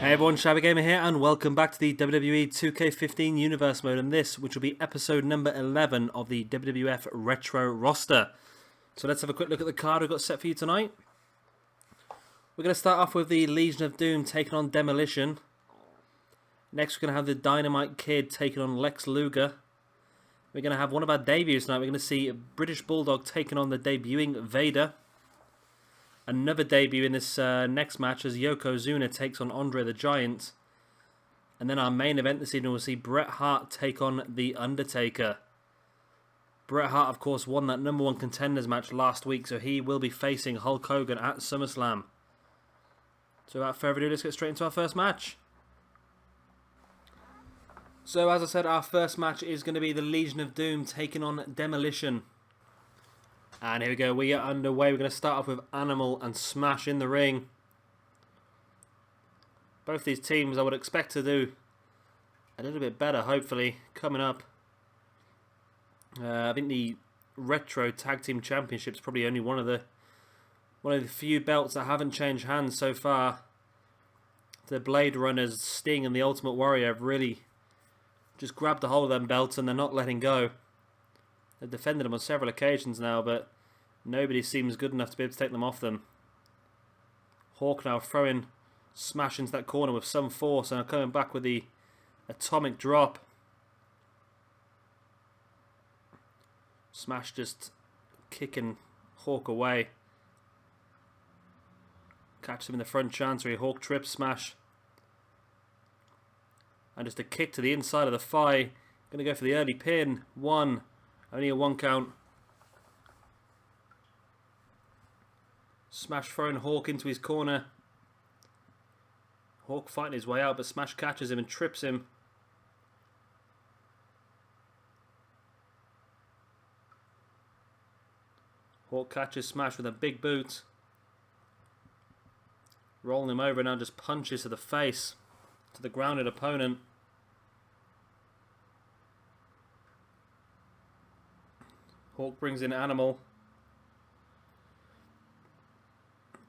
Hey everyone, Shabby Gamer here, and welcome back to the WWE 2K15 Universe Mode, and this, which will be episode number 11 of the WWF Retro roster. So let's have a quick look at the card we've got set for you tonight. We're going to start off with the Legion of Doom taking on Demolition. Next we're going to have the Dynamite Kid taking on Lex Luger. We're going to have one of our debuts tonight. We're going to see British Bulldog taking on the debuting Vader. Another debut in this next match as Yokozuna takes on Andre the Giant. And then our main event this evening will see Bret Hart take on the Undertaker. Bret Hart, of course, won that number 1 Contenders match last week, so he will be facing Hulk Hogan at SummerSlam. So without further ado, let's get straight into our first match. So as I said, our first match is going to be the Legion of Doom taking on Demolition. And here we go, we are underway. We're going to start off with Animal and Smash in the ring. Both these teams I would expect to do a little bit better, hopefully, coming up. I think the Retro Tag Team Championship is probably only one of the few belts that haven't changed hands so far. The Blade Runners, Sting and the Ultimate Warrior have really just grabbed a hold of them belts and they're not letting go. They've defended them on several occasions now, but nobody seems good enough to be able to take them off them. Hawk now throwing Smash into that corner with some force and coming back with the atomic drop. Smash just kicking Hawk away. Catches him in the front chancery. Hawk trips Smash. And just a kick to the inside of the thigh. Going to go for the early pin. One. Only a 1 count. Smash throwing Hawk into his corner. Hawk fighting his way out, but Smash catches him and trips him. Hawk catches Smash with a big boot. Rolling him over and now just punches to the face, to the grounded opponent. Hawk brings in Animal.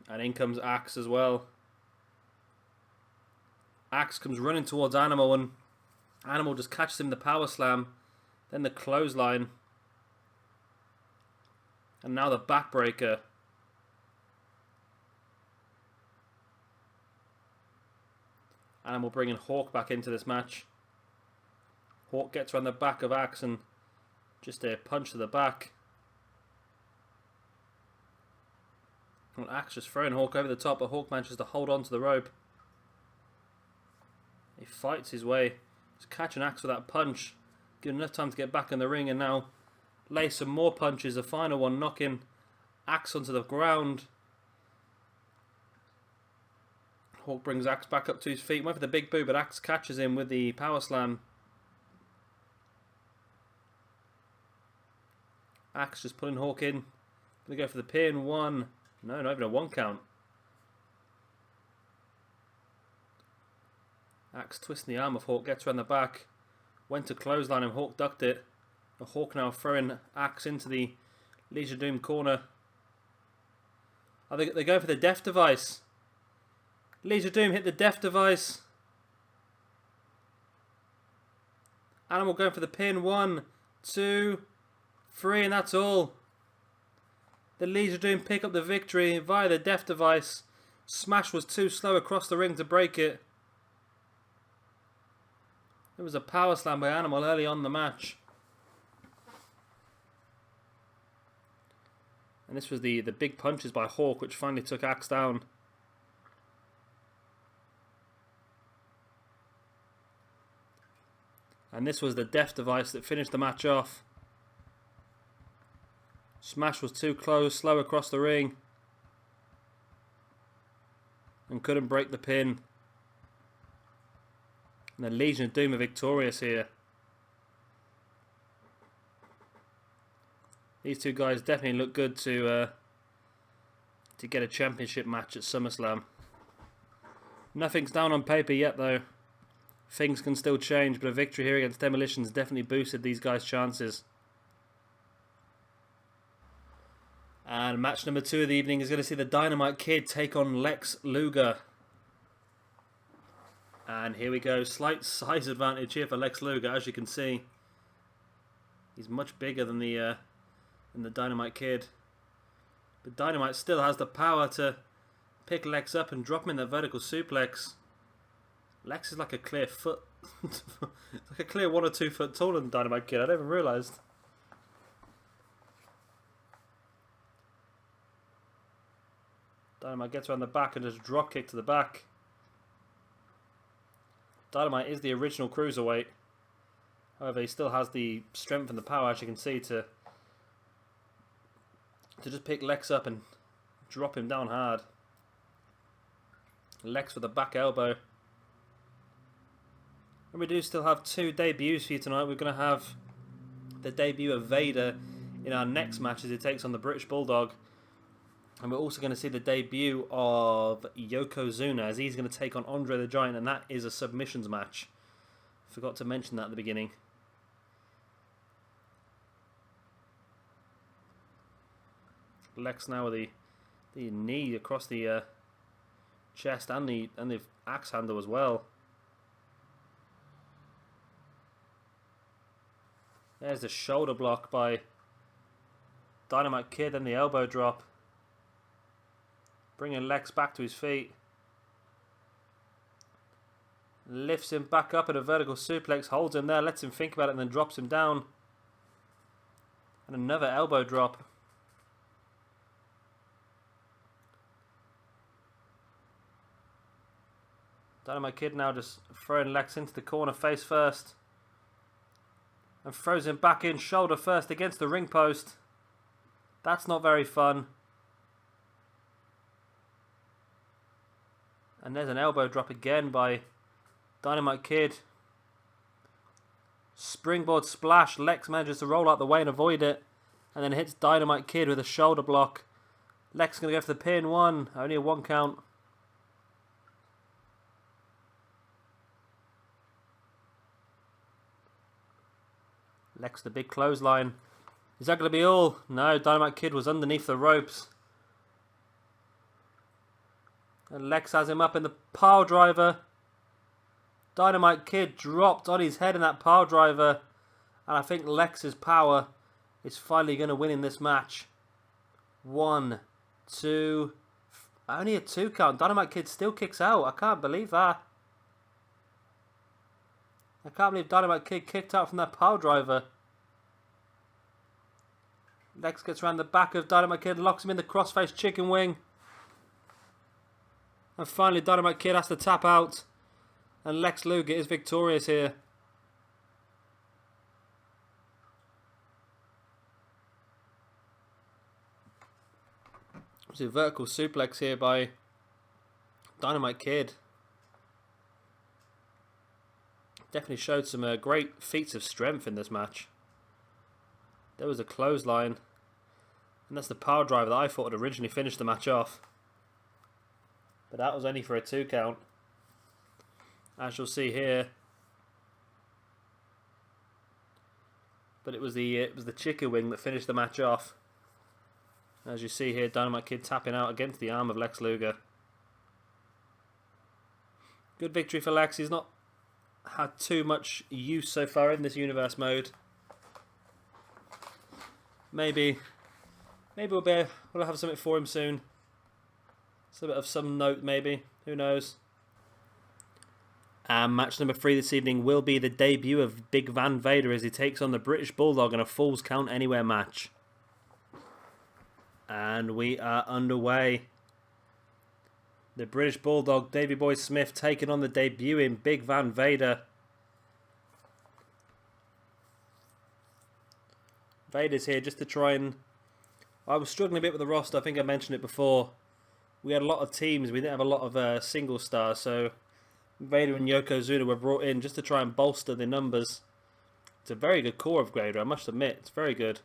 And in comes Axe as well. Axe comes running towards Animal and Animal just catches him in the power slam. Then the clothesline. And now the backbreaker. Animal bringing Hawk back into this match. Hawk gets around the back of Axe and just a punch to the back. And Axe just throwing Hawk over the top, but Hawk manages to hold on to the rope. He fights his way. He's catching Axe with that punch. Giving enough time to get back in the ring and now lay some more punches. A final one knocking Axe onto the ground. Hawk brings Axe back up to his feet. Went for the big boot, but Axe catches him with the power slam. Axe just pulling Hawk in. Gonna go for the pin. One. No, not even a 1 count. Axe twisting the arm of Hawk. Gets around the back. Went to clothesline him. Hawk ducked it. The Hawk now throwing Axe into the Legion of Doom corner. Oh, they go for the death device. Legion of Doom hit the death device. Animal going for the pin. 1, 2, 3, and that's all. The Legion of Doom pick up the victory via the death device. Smash was too slow across the ring to break it. It was a power slam by Animal early on in the match. And this was the big punches by Hawk which finally took Axe down. And this was the death device that finished the match off. Smash was too close, slow across the ring. And couldn't break the pin. And the Legion of Doom are victorious here. These two guys definitely look good to get a championship match at SummerSlam. Nothing's down on paper yet though. Things can still change, but a victory here against Demolition's definitely boosted these guys' chances. And match number 2 of the evening is going to see the Dynamite Kid take on Lex Luger. And here we go. Slight size advantage here for Lex Luger, as you can see. He's much bigger than the Dynamite Kid. But Dynamite still has the power to pick Lex up and drop him in that vertical suplex. Lex is like a clear foot. It's like a clear 1 or 2 foot taller than Dynamite Kid. I never realised. Dynamite gets around the back and just drop kick to the back. Dynamite is the original cruiserweight. However, he still has the strength and the power, as you can see, to just pick Lex up and drop him down hard. Lex with a back elbow. And we do still have 2 debuts for you tonight. We're going to have the debut of Vader in our next match as he takes on the British Bulldog. And we're also going to see the debut of Yokozuna as he's going to take on Andre the Giant, and that is a submissions match. Forgot to mention that at the beginning. Lex now with the knee across the chest and the axe handle as well. There's the shoulder block by Dynamite Kid and the elbow drop. Bringing Lex back to his feet. Lifts him back up at a vertical suplex, holds him there, lets him think about it, and then drops him down. And another elbow drop. Dynamite Kid now just throwing Lex into the corner face first. And throws him back in shoulder first against the ring post. That's not very fun. And there's an elbow drop again by Dynamite Kid. Springboard splash. Lex manages to roll out the way and avoid it. And then hits Dynamite Kid with a shoulder block. Lex going to go for the pin. 1. Only a 1 count. Lex the big clothesline. Is that going to be all? No, Dynamite Kid was underneath the ropes. And Lex has him up in the pile driver. Dynamite Kid dropped on his head in that pile driver. And I think Lex's power is finally going to win in this match. 1, 2. Only a 2 count. Dynamite Kid still kicks out. I can't believe that. I can't believe Dynamite Kid kicked out from that pile driver. Lex gets around the back of Dynamite Kid, locks him in the crossface chicken wing. And finally Dynamite Kid has to tap out. And Lex Luger is victorious here. It's a vertical suplex here by Dynamite Kid. Definitely showed some great feats of strength in this match. There was a clothesline. And that's the power driver that I thought had originally finished the match off. But that was only for a 2 count. As you'll see here. But it was the chicken wing that finished the match off. As you see here, Dynamite Kid tapping out against the arm of Lex Luger. Good victory for Lex. He's not had too much use so far in this universe mode. Maybe we'll have something for him soon. Something of some note, maybe. Who knows? And match number 3 this evening will be the debut of Big Van Vader as he takes on the British Bulldog in a Falls Count Anywhere match. And we are underway. The British Bulldog, Davey Boy Smith, taking on the debuting Big Van Vader. Vader's here just to try and... I was struggling a bit with the roster. I think I mentioned it before. We had a lot of teams. We didn't have a lot of single stars. So Vader and Yokozuna were brought in just to try and bolster the numbers. It's a very good core of Vader, I must admit. It's very good.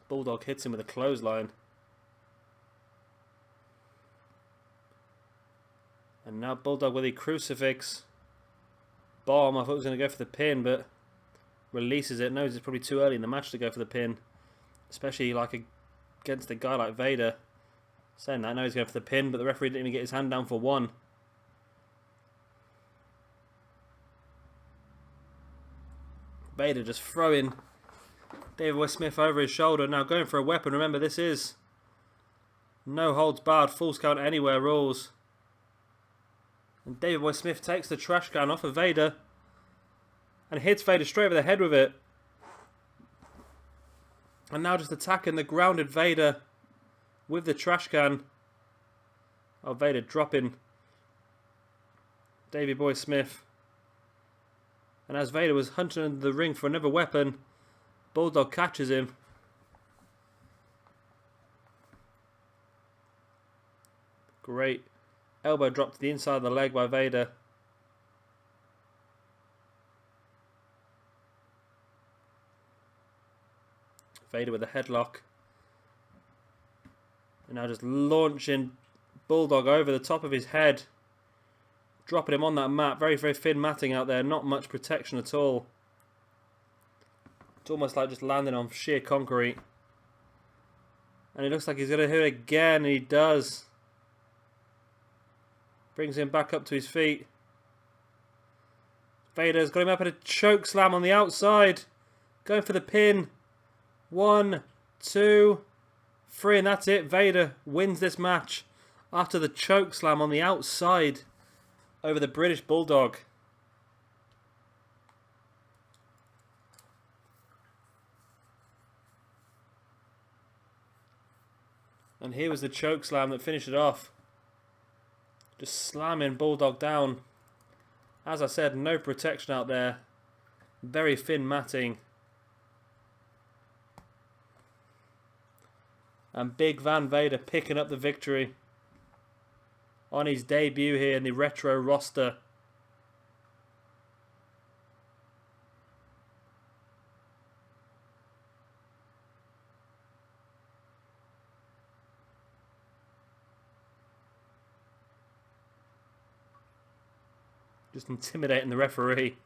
Bulldog hits him with a clothesline. And now Bulldog with a crucifix. Bomb. I thought he was going to go for the pin, but releases it. Knows it's probably too early in the match to go for the pin. Especially like against a guy like Vader. Saying that, now he's going for the pin, but the referee didn't even get his hand down for one. Vader just throwing David Boy Smith over his shoulder. Now going for a weapon. Remember, this is no holds barred, falls count anywhere rules. And David Boy Smith takes the trash can off of Vader and hits Vader straight over the head with it. And now just attacking the grounded Vader with the trash can. Oh, Vader dropping Davey Boy Smith. And as Vader was hunting under the ring for another weapon, Bulldog catches him. Great elbow drop to the inside of the leg by Vader. Vader with a headlock. And now just launching Bulldog over the top of his head. Dropping him on that mat. Very, very thin matting out there. Not much protection at all. It's almost like just landing on sheer concrete. And it looks like he's going to hit again. And he does. Brings him back up to his feet. Vader's got him up at a choke slam on the outside. Going for the pin. 1, 2, 3. And that's it. Vader wins this match after the choke slam on the outside over the British Bulldog. And here was the choke slam that finished it off. Just slamming Bulldog down. As I said, no protection out there. Very thin matting. And Big Van Vader picking up the victory on his debut here in the Retro roster. Just intimidating the referee.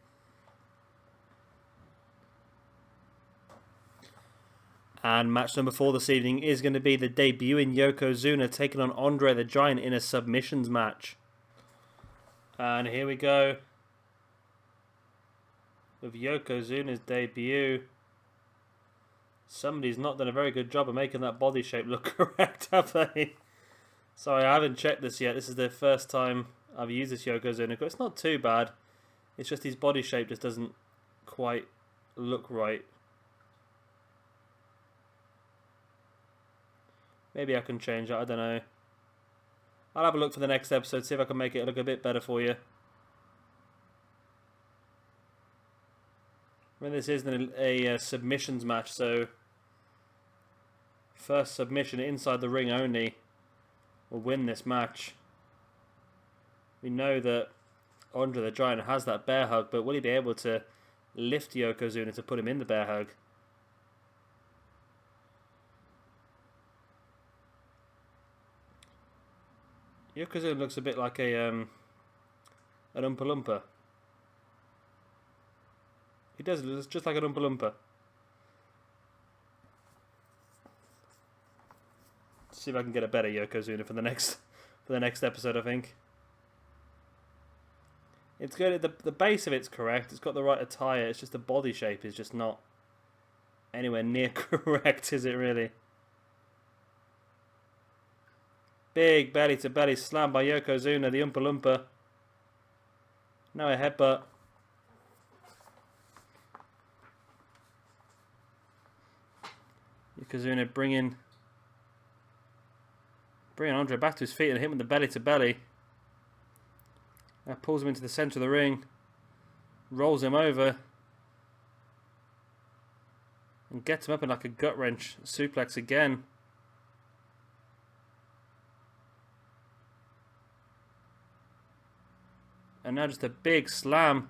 And match number 4 this evening is going to be the debuting Yokozuna taking on Andre the Giant in a submissions match. And here we go with Yokozuna's debut. Somebody's not done a very good job of making that body shape look correct, have they? Sorry, I haven't checked this yet. This is the first time I've used this Yokozuna. It's not too bad. It's just his body shape just doesn't quite look right. Maybe I can change it, I don't know. I'll have a look for the next episode, see if I can make it look a bit better for you. I mean, this isn't a submissions match, so first submission inside the ring only will win this match. We know that Andre the Giant has that bear hug, but will he be able to lift Yokozuna to put him in the bear hug? Yokozuna looks a bit like an Oompa Loompa. He does look just like an Oompa Loompa. See if I can get a better Yokozuna for the next episode, I think. It's good. The base of it's correct. It's got the right attire. It's just the body shape is just not anywhere near correct, is it really? Big belly to belly slam by Yokozuna, the Oompa Loompa. Now a headbutt. Yokozuna bringing Andre back to his feet and hit him with the belly to belly. That pulls him into the centre of the ring. Rolls him over. And gets him up in like a gut wrench suplex again. And now just a big slam.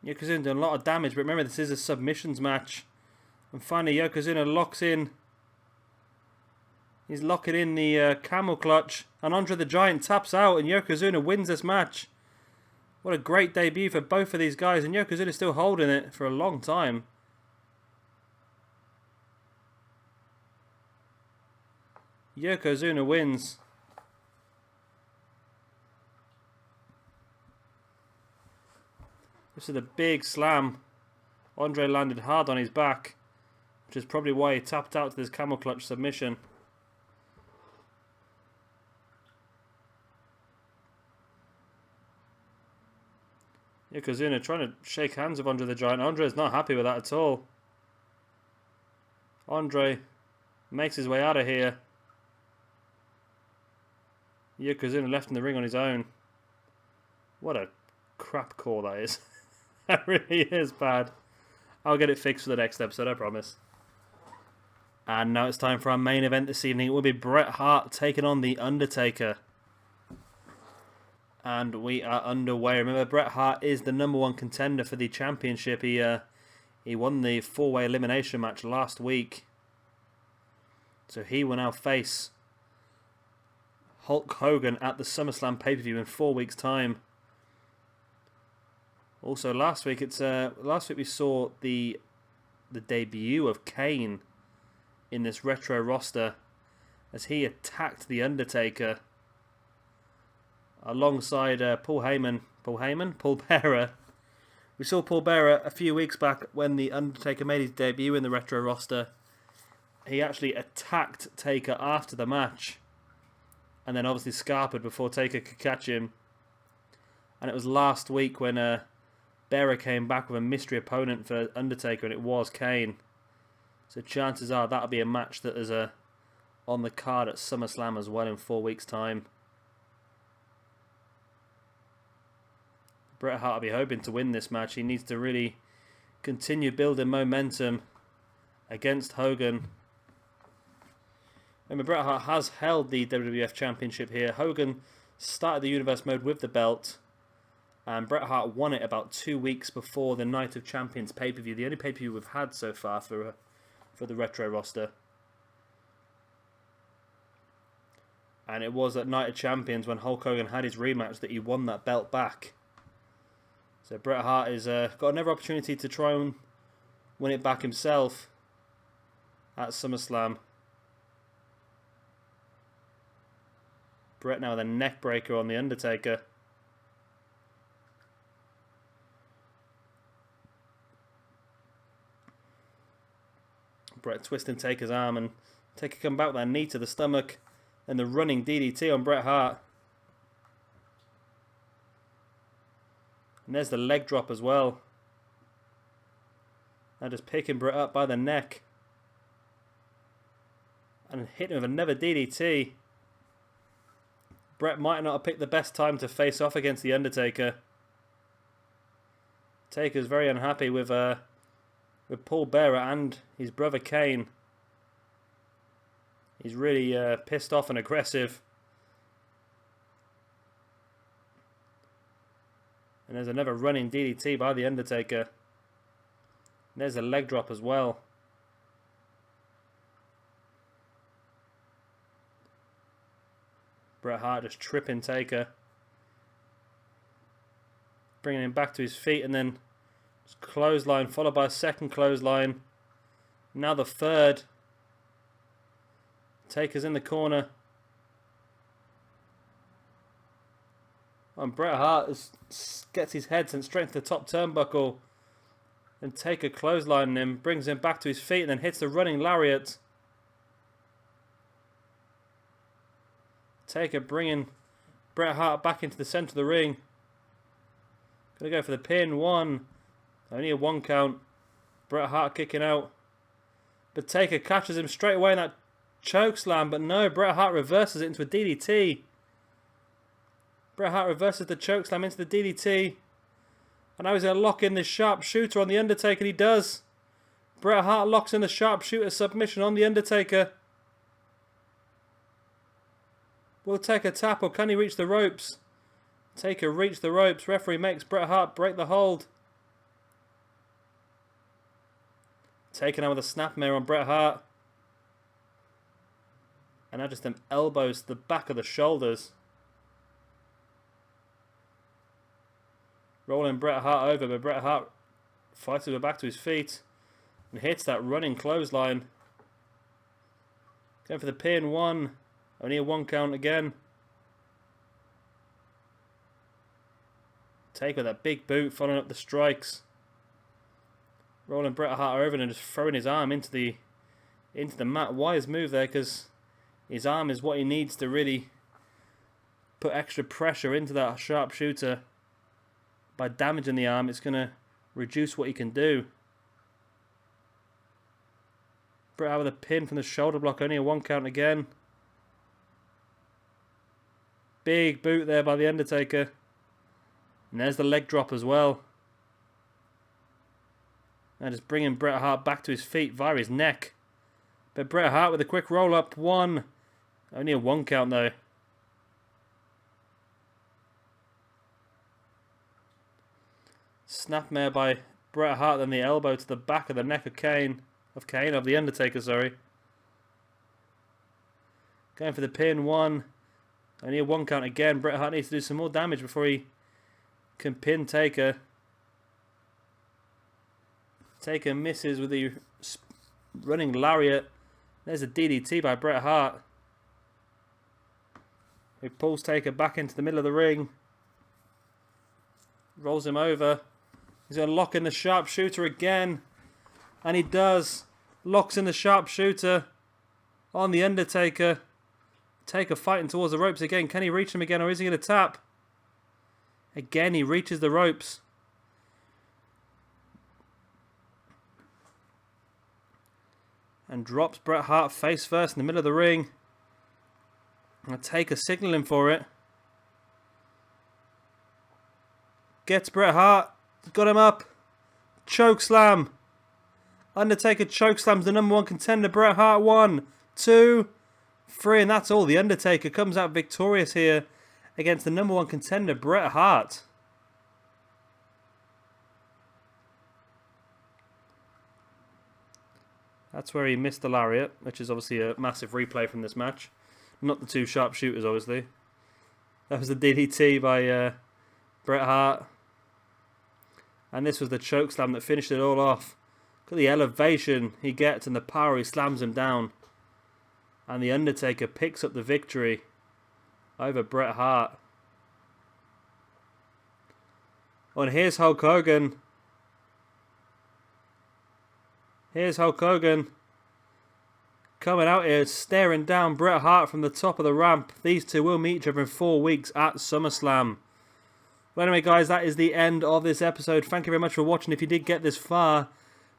Yokozuna doing a lot of damage, but remember this is a submissions match. And finally Yokozuna locks in. He's locking in the camel clutch. And Andre the Giant taps out and Yokozuna wins this match. What a great debut for both of these guys. And Yokozuna's still holding it for a long time. Yokozuna wins. This is a big slam. Andre landed hard on his back, which is probably why he tapped out to this camel clutch submission. Yokozuna trying to shake hands with Andre the Giant. Andre is not happy with that at all. Andre makes his way out of here. Yokozuna left in the ring on his own. What a crap call that is. That really is bad. I'll get it fixed for the next episode, I promise. And now it's time for our main event this evening. It will be Bret Hart taking on The Undertaker. And we are underway. Remember, Bret Hart is the #1 contender for the championship. He won the 4-way elimination match last week. So he will now face Hulk Hogan at the SummerSlam pay-per-view in 4 weeks' time. Also, last week we saw the debut of Kane in this retro roster as he attacked The Undertaker alongside Paul Bearer. We saw Paul Bearer a few weeks back when The Undertaker made his debut in the retro roster. He actually attacked Taker after the match and then obviously scarpered before Taker could catch him. And it was last week when Bearer came back with a mystery opponent for Undertaker, and it was Kane. So chances are that'll be a match that is on the card at SummerSlam as well in 4 weeks' time. Bret Hart will be hoping to win this match. He needs to really continue building momentum against Hogan. Remember, Bret Hart has held the WWF Championship here. Hogan started the Universe mode with the belt, and Bret Hart won it about 2 weeks before the Night of Champions pay-per-view. The only pay-per-view we've had so far for the retro roster. And it was at Night of Champions when Hulk Hogan had his rematch that he won that belt back. So Bret Hart has got another opportunity to try and win it back himself at SummerSlam. Bret now with a neck breaker on The Undertaker. Bret twisting Taker's arm, and Taker come back with that knee to the stomach and the running DDT on Bret Hart. And there's the leg drop as well. Now just picking Bret up by the neck and hitting him with another DDT. Bret might not have picked the best time to face off against The Undertaker. Taker's very unhappy with Paul Bearer and his brother Kane. He's really pissed off and aggressive. And there's another running DDT by The Undertaker. And there's a leg drop as well. Bret Hart just tripping Taker. Bringing him back to his feet, and then just clothesline followed by a second clothesline. Now the third. Taker's in the corner. And Bret Hart gets his head sent straight to the top turnbuckle. And Taker clotheslining him, brings him back to his feet, and then hits the running lariat. Taker bringing Bret Hart back into the centre of the ring. Gonna go for the pin. One. Only a 1 count. Bret Hart kicking out. But Taker catches him straight away in that choke slam. But no, Bret Hart reverses it into a DDT. Bret Hart reverses the choke slam into the DDT. And now he's going to lock in this sharpshooter on The Undertaker. And he does. Bret Hart locks in the sharpshooter submission on The Undertaker. Will Taker tap, or can he reach the ropes? Taker reached the ropes. Referee makes Bret Hart break the hold. Taker now with a snapmare on Bret Hart. And now just them elbows to the back of the shoulders. Rolling Bret Hart over, but Bret Hart fights him back to his feet. And hits that running clothesline. Going for the pin. 1, Only a 1 count again. Taker with that big boot, following up the strikes. Rolling Bret Hart over and just throwing his arm into the mat. Wise move there, because his arm is what he needs to really put extra pressure into that sharpshooter. By damaging the arm, it's going to reduce what he can do. Bret Hart with a pin from the shoulder block, only a 1 count again. Big boot there by the Undertaker. And there's the leg drop as well. And just bringing Bret Hart back to his feet via his neck. But Bret Hart with a quick roll up, 1. Only a 1 count though. Snapmare by Bret Hart, then the elbow to the back of the neck of the Undertaker, sorry. Going for the pin, 1. Only a 1 count again. Bret Hart needs to do some more damage before he can pin Taker. Taker misses with the running lariat. There's a DDT by Bret Hart. He pulls Taker back into the middle of the ring. Rolls him over. He's going to lock in the sharpshooter again. And he does. Locks in the sharpshooter on the Undertaker. Taker fighting towards the ropes again. Can he reach him again, or is he going to tap? Again, he reaches the ropes. And drops Bret Hart face first in the middle of the ring. And Taker signaling for it. Gets Bret Hart. Got him up. Choke slam. Undertaker choke slams the #1 contender Bret Hart. 1, 2, 3, and that's all. The Undertaker comes out victorious here against the #1 contender Bret Hart. That's where he missed the lariat, which is obviously a massive replay from this match. Not the 2 sharpshooters, obviously. That was the DDT by Bret Hart. And this was the chokeslam that finished it all off. Look at the elevation he gets and the power he slams him down. And the Undertaker picks up the victory over Bret Hart. Oh, and here's Hulk Hogan. Here's Hulk Hogan coming out here, staring down Bret Hart from the top of the ramp. These two will meet each other in 4 weeks at SummerSlam. Well, anyway, guys, that is the end of this episode. Thank you very much for watching. If you did get this far,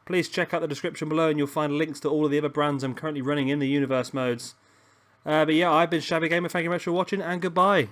please check out the description below and you'll find links to all of the other brands I'm currently running in the universe modes. But yeah, I've been Shabby Gamer. Thank you very much for watching, and goodbye.